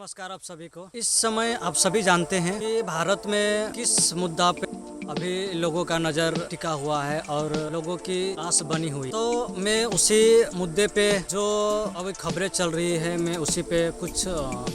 नमस्कार आप सभी को। इस समय आप सभी जानते हैं कि भारत में किस मुद्दा पे अभी लोगों का नज़र टिका हुआ है और लोगों की आस बनी हुई। तो मैं उसी मुद्दे पे जो अभी खबरें चल रही है मैं उसी पे कुछ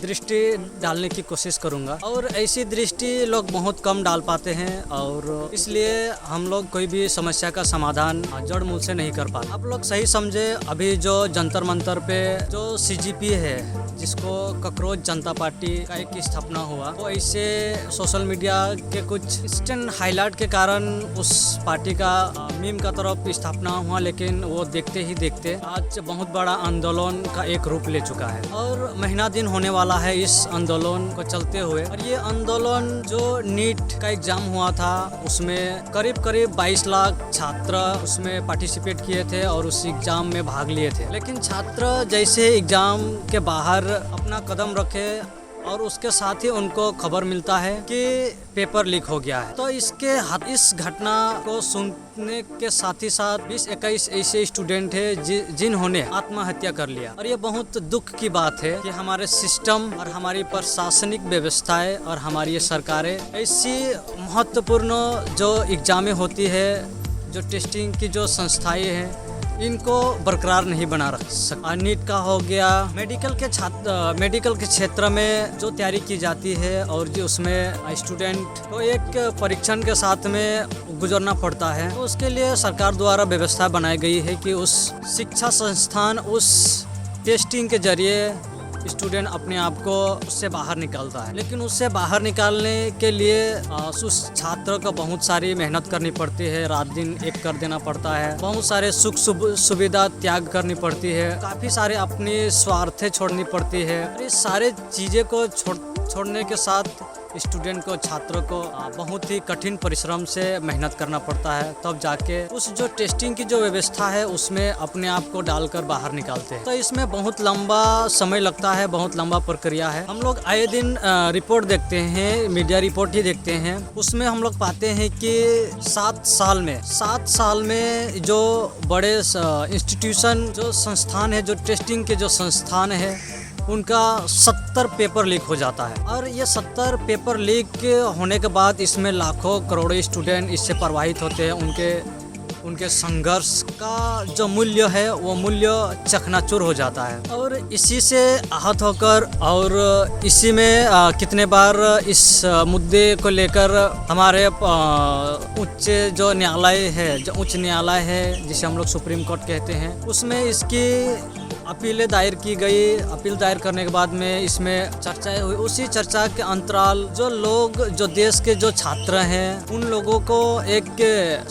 दृष्टि डालने की कोशिश करूंगा। और ऐसी दृष्टि लोग बहुत कम डाल पाते हैं और इसलिए हम लोग कोई भी समस्या का समाधान जड़ मूल से नहीं कर पाते। आप लोग सही समझे, अभी जो जंतर मंतर पे जो CGP है, जिसको कॉकरोच जनता पार्टी का एक स्थापना हुआ, वो ऐसे सोशल मीडिया के कुछ इंस्टेंट हाईलाइट के कारण उस पार्टी का मीम का तरफ स्थापना हुआ, लेकिन वो देखते ही देखते आज बहुत बड़ा आंदोलन का एक रूप ले चुका है और महीना दिन होने वाला है इस आंदोलन को चलते हुए। और ये आंदोलन जो नीट का एग्जाम हुआ था उसमें करीब 22 लाख छात्र उसमें पार्टिसिपेट किए थे और उस एग्जाम में भाग लिए थे। लेकिन छात्र जैसे एग्जाम के बाहर अपना कदम रखे और उसके साथ ही उनको खबर मिलता है कि पेपर लीक हो गया है, तो इस घटना को सुनने के साथ ही साथ 20-21 ऐसे स्टूडेंट है जिन्होंने आत्महत्या कर लिया। और ये बहुत दुख की बात है कि हमारे सिस्टम और हमारी प्रशासनिक व्यवस्थाएं और हमारी ये सरकारें ऐसी महत्वपूर्ण जो एग्जामें होती है, जो टेस्टिंग की जो संस्थाएं हैं, इनको बरकरार नहीं बना रख सकता। नीट का हो गया, मेडिकल के क्षेत्र में जो तैयारी की जाती है और जो उसमें स्टूडेंट को एक परीक्षण के साथ में गुजरना पड़ता है, तो उसके लिए सरकार द्वारा व्यवस्था बनाई गई है कि उस शिक्षा संस्थान उस टेस्टिंग के जरिए स्टूडेंट अपने आप को उससे बाहर निकालता है। लेकिन उससे बाहर निकालने के लिए उस छात्र को बहुत सारी मेहनत करनी पड़ती है, रात दिन एक कर देना पड़ता है, बहुत सारे सुख सुविधा त्याग करनी पड़ती है, काफ़ी सारे अपनी स्वार्थ छोड़नी पड़ती है। ये सारे चीज़ें को छोड़ने के साथ स्टूडेंट को, छात्र को बहुत ही कठिन परिश्रम से मेहनत करना पड़ता है, तब जाके उस जो टेस्टिंग की जो व्यवस्था है उसमें अपने आप को डालकर बाहर निकालते हैं। तो इसमें बहुत लंबा समय लगता है, बहुत लंबा प्रक्रिया है। हम लोग आए दिन रिपोर्ट देखते हैं, मीडिया रिपोर्ट ही देखते हैं, उसमें हम लोग पाते हैं कि 7 साल में जो बड़े इंस्टीट्यूशन, जो संस्थान है, जो टेस्टिंग के जो संस्थान है, उनका 70 पेपर लीक हो जाता है। और ये 70 पेपर लीक होने के बाद इसमें लाखों करोड़ों स्टूडेंट इससे प्रभावित होते हैं। उनके संघर्ष का जो मूल्य है वो मूल्य चकनाचूर हो जाता है। और इसी से आहत होकर और इसी में कितने बार इस मुद्दे को लेकर हमारे उच्च न्यायालय है जिसे हम लोग सुप्रीम कोर्ट कहते हैं, उसमें इसकी अपीलें दायर की गई। अपील दायर करने के बाद में इसमें चर्चाएं हुई। उसी चर्चा के अंतराल जो लोग, जो देश के जो छात्र हैं, उन लोगों को एक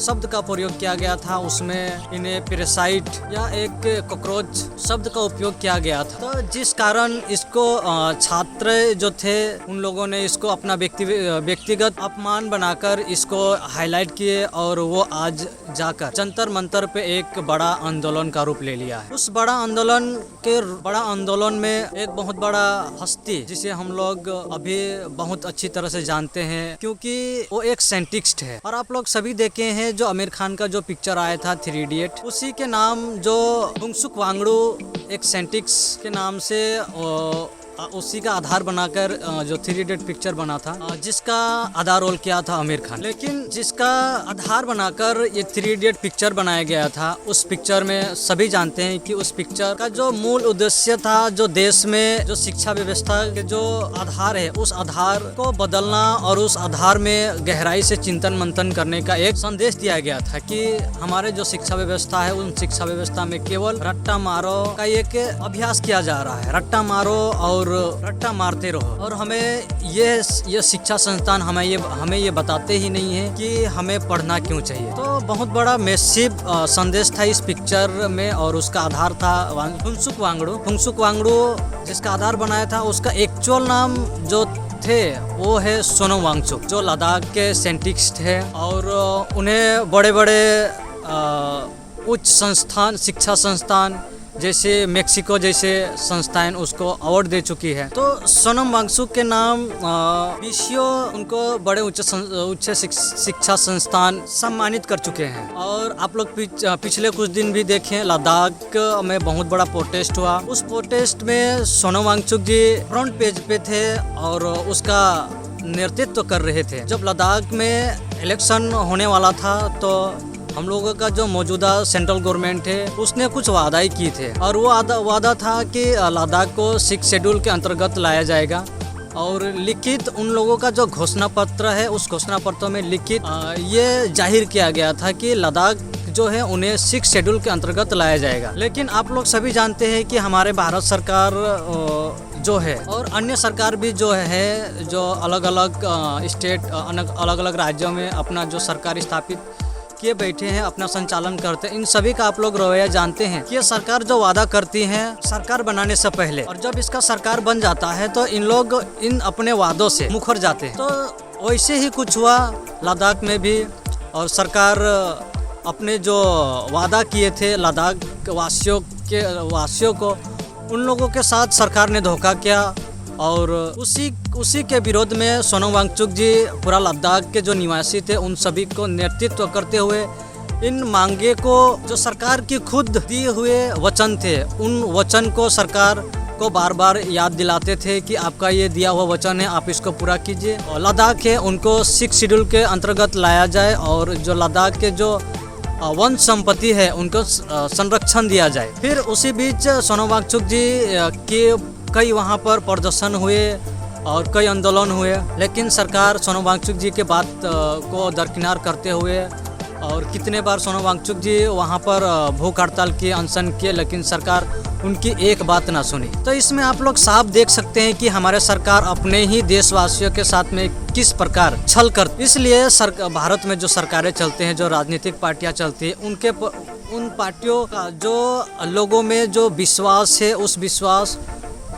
शब्द का प्रयोग किया गया था, उसमें इन्हें पैरासाइट या एक कॉकरोच शब्द का उपयोग किया गया था। तो जिस कारण इसको छात्र जो थे उन लोगों ने इसको अपना व्यक्तिगत अपमान बनाकर इसको हाईलाइट किए और वो आज जाकर जंतर मंतर पे एक बड़ा आंदोलन का रूप ले लिया है। उस बड़ा आंदोलन में एक बहुत बड़ा हस्ती, जिसे हम लोग अभी बहुत अच्छी तरह से जानते हैं क्योंकि वो एक साइंटिस्ट है। और आप लोग सभी देखे हैं जो आमिर खान का जो पिक्चर आया था 3 इडियट, उसी के नाम जो फुंसुक वांगडू एक साइंटिस्ट के नाम से उसी का आधार बनाकर जो 3 इडियट पिक्चर बना था, जिसका आधा रोल किया था आमिर खान। लेकिन जिसका आधार बनाकर ये 3 इडियट पिक्चर बनाया गया था, उस पिक्चर में सभी जानते हैं कि उस पिक्चर का जो मूल उद्देश्य था, जो देश में जो शिक्षा व्यवस्था के जो आधार है, उस आधार को बदलना और उस आधार में गहराई से चिंतन मंथन करने का एक संदेश दिया गया था कि हमारे जो शिक्षा व्यवस्था है, उन शिक्षा व्यवस्था में केवल रट्टा मारो का एक अभ्यास किया जा रहा है। रट्टा मारो और रट्टा मारते रहो। और हमें ये शिक्षा संस्थान हमें ये बताते ही नहीं है कि हमें पढ़ना क्यों चाहिए। तो बहुत बड़ा मैसिव संदेश था इस पिक्चर में और उसका आधार था फुंसुक वांगडू जिसका आधार बनाया था। उसका एक्चुअल नाम जो थे वो है सोनम वांगचुक, जो लद्दाख के साइंटिस्ट है और उन्हें बड़े बड़े उच्च संस्थान, शिक्षा संस्थान जैसे मेक्सिको जैसे संस्थाएं उसको अवार्ड दे चुकी है। तो सोनम वांगचुक के नाम विश्व उनको बड़े उच्च शिक्षा संस्थान सम्मानित कर चुके हैं। और आप लोग पिछले कुछ दिन भी देखें, लद्दाख में बहुत बड़ा प्रोटेस्ट हुआ। उस प्रोटेस्ट में सोनम वांगचुक जी फ्रंट पेज पे थे और उसका नेतृत्व कर रहे थे। जब लद्दाख में इलेक्शन होने वाला था तो हम लोगों का जो मौजूदा सेंट्रल गवर्नमेंट है उसने कुछ वादा ही किए थे और वो वादा था कि लद्दाख को 6 शेड्यूल के अंतर्गत लाया जाएगा। और लिखित उन लोगों का जो घोषणा पत्र है उस घोषणा पत्र में लिखित ये जाहिर किया गया था कि लद्दाख जो है उन्हें 6 शेड्यूल के अंतर्गत लाया जाएगा। लेकिन आप लोग सभी जानते हैं कि हमारे भारत सरकार जो है और अन्य सरकार भी जो है जो अलग अलग स्टेट अलग अलग राज्यों में अपना जो सरकार स्थापित किए बैठे हैं, अपना संचालन करते हैं। इन सभी का आप लोग रवैया जानते हैं कि ये सरकार जो वादा करती है सरकार बनाने से पहले, और जब इसका सरकार बन जाता है तो इन लोग इन अपने वादों से मुखर जाते हैं। तो वैसे ही कुछ हुआ लद्दाख में भी, और सरकार अपने जो वादा किए थे लद्दाख वासियों को, उन लोगों के साथ सरकार ने धोखा किया। और उसी के विरोध में सोनम वांगचुक जी पूरा लद्दाख के जो निवासी थे उन सभी को नेतृत्व करते हुए इन मांगे को, जो सरकार की खुद दिए हुए वचन थे, उन वचन को सरकार को बार बार याद दिलाते थे कि आपका ये दिया हुआ वचन है, आप इसको पूरा कीजिए। और लद्दाख है उनको 6 शेड्यूल के अंतर्गत लाया जाए और जो लद्दाख के जो वन संपत्ति है उनको संरक्षण दिया जाए। फिर उसी बीच सोनम वांगचुक जी के कई वहाँ पर प्रदर्शन हुए और कई आंदोलन हुए, लेकिन सरकार सोनम वांगचुक जी के बात को दरकिनार करते हुए, और कितने बार सोनम वांगचुक जी वहाँ पर भूख हड़ताल किए, अनशन किए, लेकिन सरकार उनकी एक बात ना सुनी। तो इसमें आप लोग साफ देख सकते हैं कि हमारे सरकार अपने ही देशवासियों के साथ में किस प्रकार छल कर। इसलिए भारत में जो सरकारें चलते हैं, जो राजनीतिक पार्टियां चलती हैं, उन पार्टियों का जो लोगों में जो विश्वास है उस विश्वास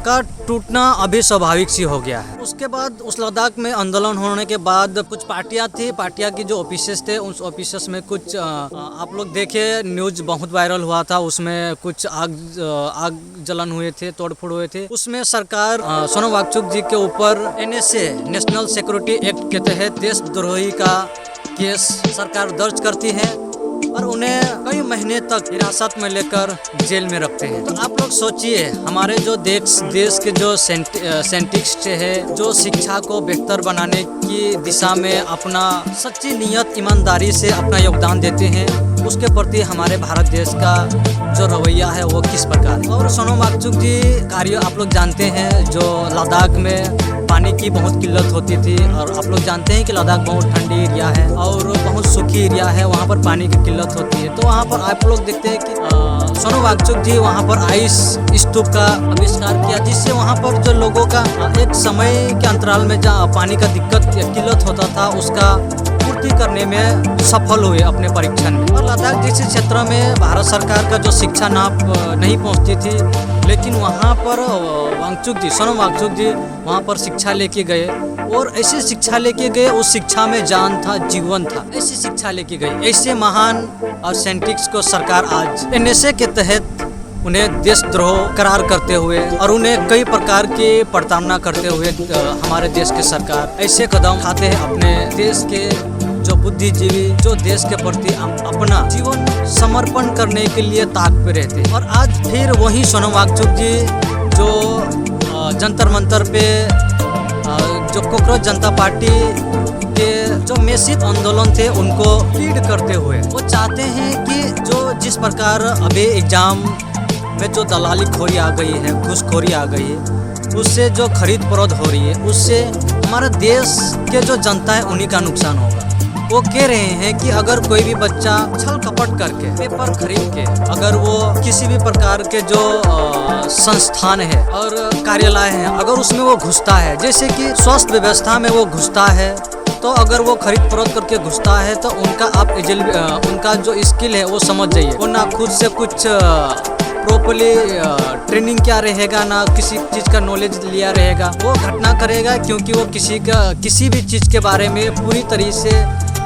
का टूटना अभी स्वाभाविक सी हो गया है। उसके बाद उस लद्दाख में आंदोलन होने के बाद कुछ पार्टियां थी, पार्टियां की जो ऑफिसेस थे उस ऑफिसेस में कुछ आप लोग देखे, न्यूज बहुत वायरल हुआ था, उसमें कुछ आग जलन हुए थे, तोड़फोड़ हुए थे। उसमें सरकार सोनम वांगचुक जी के ऊपर NSA नेशनल सिक्योरिटी एक्ट के तहत देशद्रोही का केस सरकार दर्ज करती है और उन्हें कई महीने तक हिरासत में लेकर जेल में रखते हैं। तो आप लोग सोचिए, हमारे जो देश के जो साइंटिस्ट है, जो शिक्षा को बेहतर बनाने की दिशा में अपना सच्ची नियत ईमानदारी से अपना योगदान देते हैं, उसके प्रति हमारे भारत देश का जो रवैया है वो किस प्रकार है। और सोनम वांगचुक जी कार्य आप लोग जानते हैं, जो लद्दाख में पानी की बहुत किल्लत होती थी, और आप लोग जानते हैं कि लद्दाख बहुत ठंडी एरिया है और बहुत सूखी एरिया है, वहाँ पर पानी की किल्लत होती है। तो वहाँ पर आप लोग देखते हैं कि सोनम वांगचुक जी वहाँ पर आइस स्तूप का आविष्कार किया, जिससे वहाँ पर जो लोगों का एक समय के अंतराल में जहाँ पानी का दिक्कत या किल्लत होता था उसका पूर्ति करने में सफल हुए अपने परीक्षण में। और लद्दाख जैसे क्षेत्र में भारत सरकार का जो शिक्षा नाप नहीं पहुंचती थी, लेकिन वहाँ पर सोनम वांगचुक जी वहाँ पर शिक्षा लेके गए, और ऐसी शिक्षा लेके गए, उस शिक्षा में जान था, जीवन था, ऐसी शिक्षा लेके गए। ऐसे महान और साइंटिस्ट को सरकार आज NSA के तहत उन्हें देशद्रोह करार करते हुए और उन्हें कई प्रकार की प्रताड़ना करते हुए हमारे देश के सरकार ऐसे कदम उठाते हैं अपने देश के जो बुद्धिजीवी, जो देश के प्रति अपना जीवन समर्पण करने के लिए ताक पे रहते हैं। और आज फिर वही सोनम वांगचुक जी जो जंतर मंतर पे जो कॉकरोच जनता पार्टी के जो मैसिव आंदोलन थे उनको लीड करते हुए वो चाहते हैं कि जो जिस प्रकार अभी एग्जाम में जो दलाली खोरी आ गई है, घूसखोरी आ गई है, उससे जो खरीद फरोख्त हो रही है, उससे हमारे देश के जो जनता है उन्हीं का नुकसान होगा। वो कह रहे हैं कि अगर कोई भी बच्चा छल कपट करके पेपर खरीद के अगर वो किसी भी प्रकार के जो संस्थान है और कार्यालय है अगर उसमें वो घुसता है, जैसे कि स्वास्थ्य व्यवस्था में वो घुसता है, तो अगर वो खरीद फरोख्त करके घुसता है तो उनका जो स्किल है वो समझ जाइए, वो ना खुद से कुछ प्रॉपर्ली ट्रेनिंग क्या रहेगा, ना किसी चीज़ का नॉलेज लिया रहेगा, वो घटना करेगा, क्योंकि वो किसी भी चीज़ के बारे में पूरी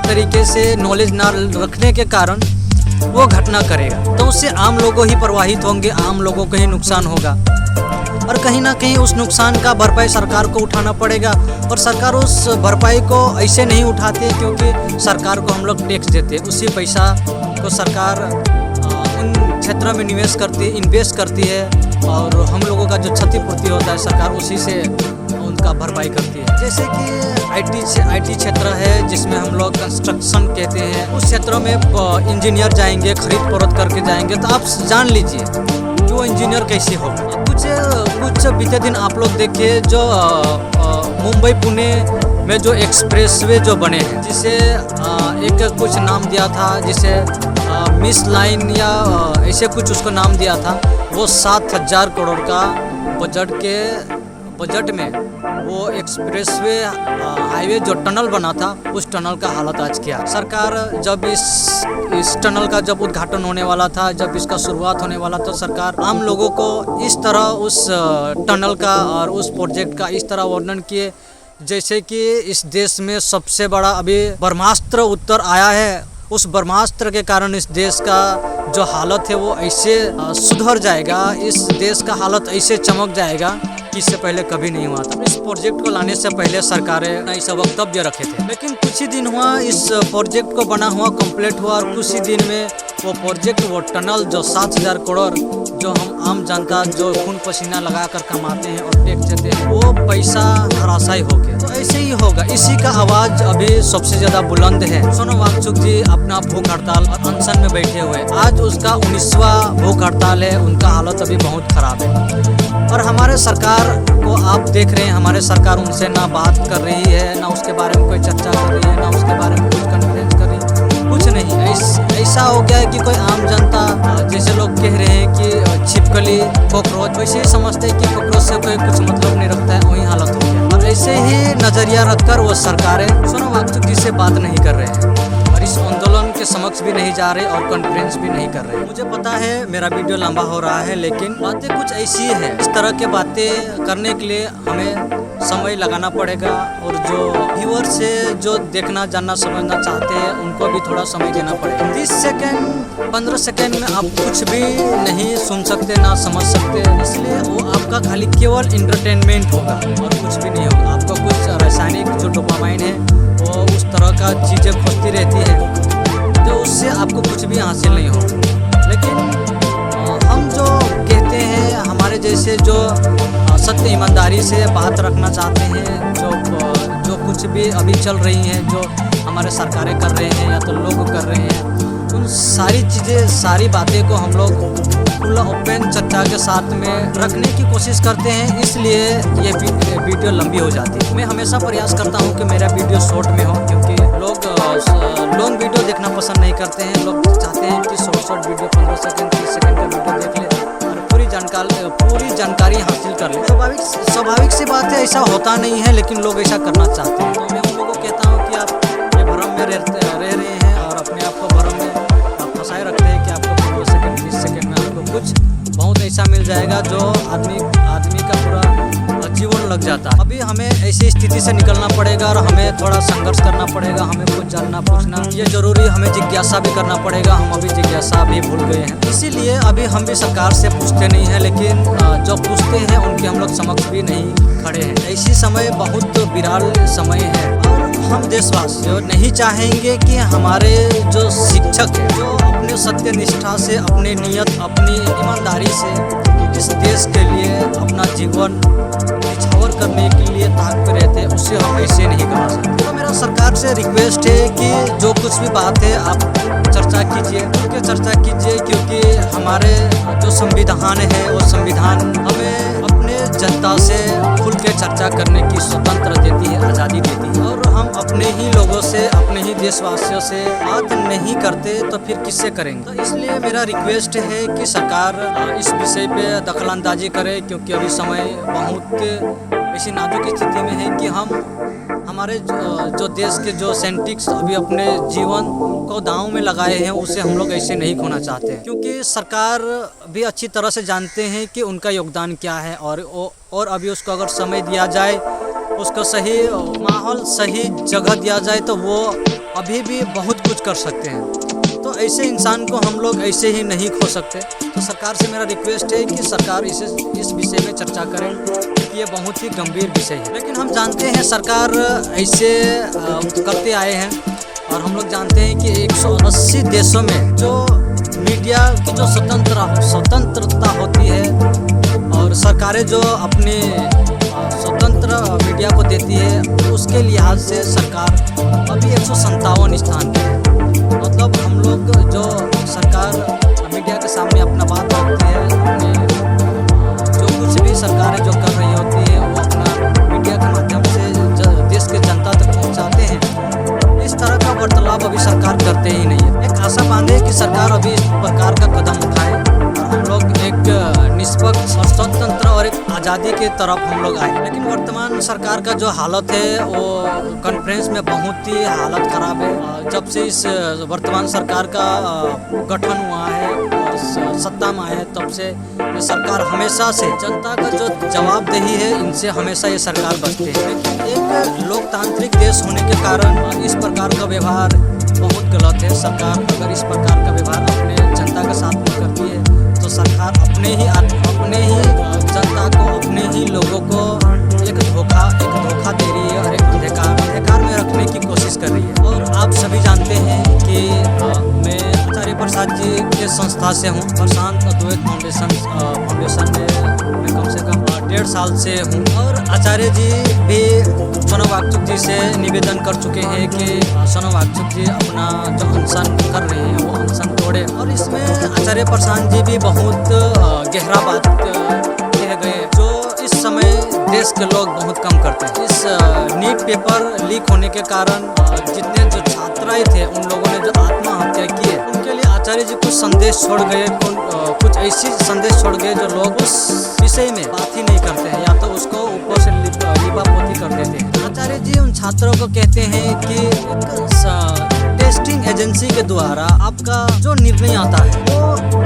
तरीके से नॉलेज ना रखने के कारण वो घटना करेगा तो उससे आम लोगों ही प्रभावित होंगे, आम लोगों को ही नुकसान होगा और कहीं ना कहीं उस नुकसान का भरपाई सरकार को उठाना पड़ेगा। और सरकार उस भरपाई को ऐसे नहीं उठाती क्योंकि सरकार को हम लोग टैक्स देते, उसी पैसा को सरकार उन क्षेत्रों में निवेश करती, इन्वेस्ट करती है और हम लोगों का जो क्षतिपूर्ति होता है सरकार उसी से उनका भरपाई करती है। जैसे कि आईटी क्षेत्र है जिसमें हम लोग कंस्ट्रक्शन कहते हैं, उस क्षेत्रों में इंजीनियर जाएंगे, खरीद फरोख्त करके जाएंगे तो आप जान लीजिए कि वो इंजीनियर कैसे होगा। कुछ बीते दिन आप लोग देखिए जो मुंबई पुणे में जो एक्सप्रेसवे जो बने हैं, जिसे एक कुछ नाम दिया था, जिसे मिस लाइन या ऐसे कुछ उसको नाम दिया था, वो 7,000 करोड़ का बजट में वो एक्सप्रेसवे हाईवे जो टनल बना था उस टनल का हालत आज क्या। सरकार जब इस टनल का जब उद्घाटन होने वाला था, जब इसका शुरुआत होने वाला था, सरकार आम लोगों को इस तरह उस टनल का और उस प्रोजेक्ट का इस तरह वर्णन किए जैसे कि इस देश में सबसे बड़ा अभी ब्रह्मास्त्र उत्तर आया है। उस ब्रह्मास्त्र के कारण इस देश का जो हालत है वो ऐसे सुधर जाएगा, इस देश का हालत ऐसे चमक जाएगा कि इससे पहले कभी नहीं हुआ था। इस प्रोजेक्ट को लाने से पहले सरकारें ऐसा वक्तव्य रखे थे, लेकिन कुछ ही दिन हुआ इस प्रोजेक्ट को बना हुआ कंप्लीट हुआ और कुछ ही दिन में वो प्रोजेक्ट, वो टनल जो 7,000 करोड़ जो हम आम जनता जो खून पसीना लगा कर कमाते हैं और टैक्स देते हैं, वो पैसा धराशायी हो गया। तो ऐसे ही होगा, इसी का आवाज अभी सबसे ज्यादा बुलंद है। सोनम वांगचुक जी अपना भूख हड़ताल और अनशन में बैठे हुए, आज उसका 19वां भूख हड़ताल है, उनका हालत अभी बहुत खराब है। और हमारे सरकार को आप देख रहे हैं, हमारे सरकार उनसे ना बात कर रही है, ना उसके बारे में कोई चर्चा कर रही है, ना उसके बारे में कुछ कॉन्फ्रेंस कर रही है, कुछ नहीं। ऐसा हो गया है कि कोई आम जनता, जैसे लोग कह रहे हैं कि छिपकली कॉकरोच, वैसे ही समझते हैं कि कॉकरोच से कोई कुछ मतलब नहीं रखता है, वही हालत हो गया। और ऐसे ही नजरिया रखकर वो सरकारें सोनम वांगचुक जी से बात नहीं कर रहे हैं और इस आंदोलन के समक्ष भी नहीं जा रहे और कॉन्फ्रेंस भी नहीं कर रहे। मुझे पता है मेरा वीडियो लंबा हो रहा है, लेकिन बातें कुछ ऐसी है, इस तरह के बातें करने के लिए हमें समय लगाना पड़ेगा और जो व्यूअर से जो देखना जानना समझना चाहते हैं उनको भी थोड़ा समय देना पड़ेगा। 30 सेकेंड 15 सेकेंड में आप कुछ भी नहीं सुन सकते, ना समझ सकते, इसलिए वो आपका खाली केवल इंटरटेनमेंट होगा और कुछ भी नहीं होगा। आपका कुछ रासायनिक जो डोपामाइन है वो उस तरह का चीज़ें खोजती रहती है तो उससे आपको कुछ भी हासिल नहीं होगा। लेकिन हम जो कहते हैं, हमारे जैसे जो सत्य ईमानदारी से बात रखना चाहते हैं, जो कुछ भी अभी चल रही हैं, जो हमारे सरकारें कर रहे हैं या तो लोग कर रहे हैं, उन सारी चीज़ें, सारी बातें को हम लोग खुला ओपन चर्चा के साथ में रखने की कोशिश करते हैं, इसलिए ये वीडियो लंबी हो जाती है। मैं हमेशा प्रयास करता हूँ कि मेरा वीडियो शॉर्ट में हो, क्योंकि लोग लॉन्ग वीडियो देखना पसंद नहीं करते हैं। लोग चाहते हैं कि शॉर्ट वीडियो 15 सेकंड 30 सेकंड का वीडियो देख ले और पूरी जानकारी हासिल कर ले। स्वाभाविक सी बात है, ऐसा होता नहीं है, लेकिन लोग ऐसा करना चाहते हैं। तो मैं उन लोगों को कहता हूँ कि आप ये भ्रम में रह रहे हैं और अपने आप को भ्रम में फंसाए रखते हैं कि आपको 15 सेकंड 20 सेकंड में आपको कुछ बहुत ऐसा मिल जाएगा जो आदमी का पूरा जीवन लग जाता है। अभी हमें ऐसी स्थिति से निकलना पड़ेगा और हमें थोड़ा संघर्ष करना पड़ेगा, हमें कुछ जानना पूछना ये जरूरी, हमें जिज्ञासा भी करना पड़ेगा। हम अभी जिज्ञासा भी भूल गए हैं, इसीलिए अभी हम भी सरकार से पूछते नहीं हैं, लेकिन जो पूछते हैं उनके हम लोग समक्ष भी नहीं खड़े हैं। ऐसी समय बहुत विराल समय है और हम देशवासी नहीं चाहेंगे कि हमारे जो शिक्षक हैं, जो अपने सत्य निष्ठा से, अपने नियत, अपनी ईमानदारी से इस देश के लिए अपना जीवन निछावर करने के लिए ताक पे रहते हैं, उससे हम ऐसे नहीं करा सकते। तो मेरा सरकार से रिक्वेस्ट है कि जो कुछ भी बात है आप चर्चा कीजिए, क्योंकि हमारे जो संविधान है वो संविधान हमें अपने जनता से खुल के चर्चा करने की स्वतंत्र देती है, आज़ादी देती है। और हम अपने ही लोगों से, अपने ही देशवासियों से बात नहीं करते तो फिर किससे करेंगे। तो इसलिए मेरा रिक्वेस्ट है कि सरकार इस विषय पे दखलंदाजी करे, क्योंकि अभी समय बहुत ऐसी नाजुक स्थिति में है कि हमारे जो देश के जो साइंटिस्ट अभी अपने जीवन को दांव में लगाए हैं, उसे हम लोग ऐसे नहीं खोना चाहते हैं, क्योंकि सरकार भी अच्छी तरह से जानते हैं कि उनका योगदान क्या है और अभी उसको अगर समय दिया जाए, उसको सही माहौल, सही जगह दिया जाए तो वो अभी भी बहुत कुछ कर सकते हैं। तो ऐसे इंसान को हम लोग ऐसे ही नहीं खो सकते। तो सरकार से मेरा रिक्वेस्ट है कि सरकार इस विषय में चर्चा करें, क्योंकि ये बहुत ही गंभीर विषय है। लेकिन हम जानते हैं सरकार ऐसे करते आए हैं, और हम लोग जानते हैं कि 180 देशों में जो मीडिया की जो स्वतंत्रता होती है, और सरकारें जो अपने स्वतंत्र मीडिया को देती है, उसके लिहाज से सरकार अभी 157 स्थान पे है। मतलब हम लोग जो सरकार मीडिया के सामने अपना बात रखती है, अपने जो कुछ भी सरकारें जो कर रही होती है वो अपना मीडिया के माध्यम से देश के जनता तक पहुंचाते हैं। इस तरह का वार्तालाप अभी सरकार करते ही नहीं है। एक आशा बांधे कि सरकार अभी इस प्रकार का कदम उठाए और हम लोग एक निष्पक्ष और स्वतंत्र और एक आज़ादी के तरफ हम लोग आए। लेकिन वर्तमान सरकार का जो हालत है वो कॉन्फ्रेंस में बहुत ही हालत ख़राब है। जब से इस वर्तमान सरकार का गठन हुआ है और सत्ता में आए, तब से ये सरकार हमेशा से जनता का जो जवाबदेही है, इनसे हमेशा ये सरकार बचते है। लेकिन एक लोकतांत्रिक देश होने के कारण इस प्रकार का व्यवहार बहुत गलत है। सरकार अगर इस प्रकार का व्यवहार अपने जनता के साथ में करती है, तो सरकार अपने ही जनता को, अपने ही लोगों को एक धोखा दे रही है और एक अंधकार में रखने की कोशिश कर रही है। और आप सभी जानते हैं कि मैं आचार्य प्रसाद जी के संस्था से हूँ, प्रशांत अद्वैत फाउंडेशन में मैं कम से कम 1.5 साल से हूँ। और आचार्य जी भी सोनम वांगचुक जी से निवेदन कर चुके हैं कि सोनम वांगचुक जी अपना जो अनशन कर रहे हैं वो अनशन तोड़े। और इसमें आचार्य प्रशांत जी भी बहुत गहरा बात कह गए, जो इस समय देश के लोग बहुत कम करते हैं। इस नीट पेपर लीक होने के कारण जितने जो छात्राएं थे, उन लोगों ने जो आत्महत्या की है, उनके लिए आचार्य जी कुछ संदेश छोड़ गए, कुछ ऐसी संदेश छोड़ गए जो लोग उस विषय में बात ही नहीं करते हैं, या तो उसको ऊपर से लिपापोती कर देते हैं। आचार्य जी उन छात्रों को कहते हैं कि टेस्टिंग एजेंसी के द्वारा आपका जो निर्णय आता है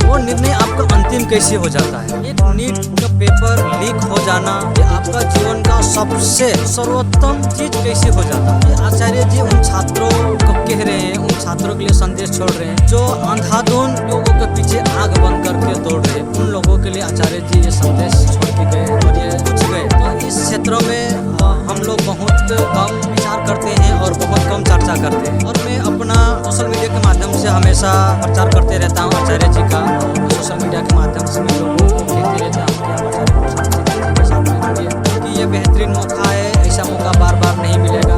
वो निर्णय आपका अंतिम कैसे हो जाता है। एक नीट का पेपर लीक हो जाना ये आपका जीवन का सबसे सर्वोत्तम चीज कैसे हो जाता है। आचार्य जी उन छात्रों को कह रहे हैं, उन छात्रों के लिए संदेश छोड़ रहे हैं जो अंधाधुन लोगों के पीछे आग बंद करके दौड़ रहे हैं। उन लोगों के लिए आचार्य जी ये संदेश छोड़ के गए और ये कुछ गए। तो इस क्षेत्रों में हम लोग बहुत कम विचार करते हैं और बहुत कम चर्चा करते हैं। और मैं अपना सोशल मीडिया के माध्यम से हमेशा प्रचार करते रहता हूँ आचार्य जी का। सोशल मीडिया के माध्यम से मैं लोगों को कहते रहता हूँ कि आप आचार्य प्रसाद जी के साथ में जुड़िए, क्योंकि ये बेहतरीन मौका है। ऐसा मौका बार बार नहीं मिलेगा।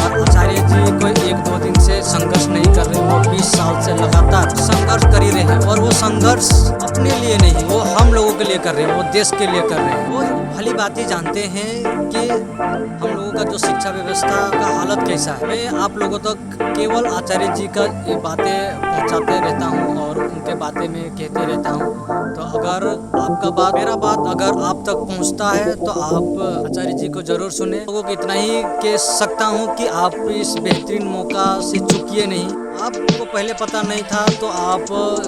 और आचार्य जी कोई 1-2 दिन से संघर्ष नहीं कर रहे, वो 20 साल से लगातार संघर्ष कर ही रहे हैं। और वो संघर्ष अपने लिए नहीं, वो हम लोगों के लिए कर रहे हैं, वो देश के लिए कर रहे हैं। वो भली बात ही जानते हैं कि हम लोगों का जो शिक्षा व्यवस्था का हालत कैसा है। मैं आप लोगों तक केवल आचार्य जी का ये बातें पहुंचाते रहता हूं और उनके बातें में कहते रहता हूं। तो अगर मेरा बात अगर आप तक पहुंचता है तो आप आचार्य जी को जरूर सुने। लोगों को इतना ही कह सकता हूं कि आप इस बेहतरीन मौका से चूकिए नहीं। आपको पहले पता नहीं था तो आप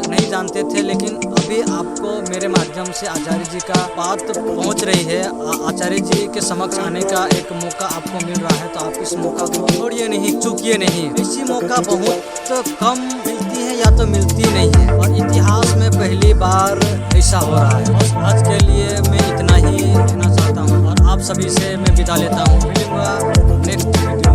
नहीं जानते थे, लेकिन अभी आपको मेरे माध्यम से आचार्य जी का बात पहुंच रही है। आचार्य जी के समक्ष आने का एक मौका आपको मिल रहा है, तो आप इस मौका को छोड़िए नहीं, चूकिए नहीं। ऐसी मौका बहुत कम मिलती है या तो मिलती नहीं है, और इतिहास में पहली बार ऐसा हो रहा है। बस आज के लिए मैं इतना ही कहना चाहता हूँ और आप सभी से मैं विदा लेता हूँ। मिलूंगा नेक्स्ट वीडियो।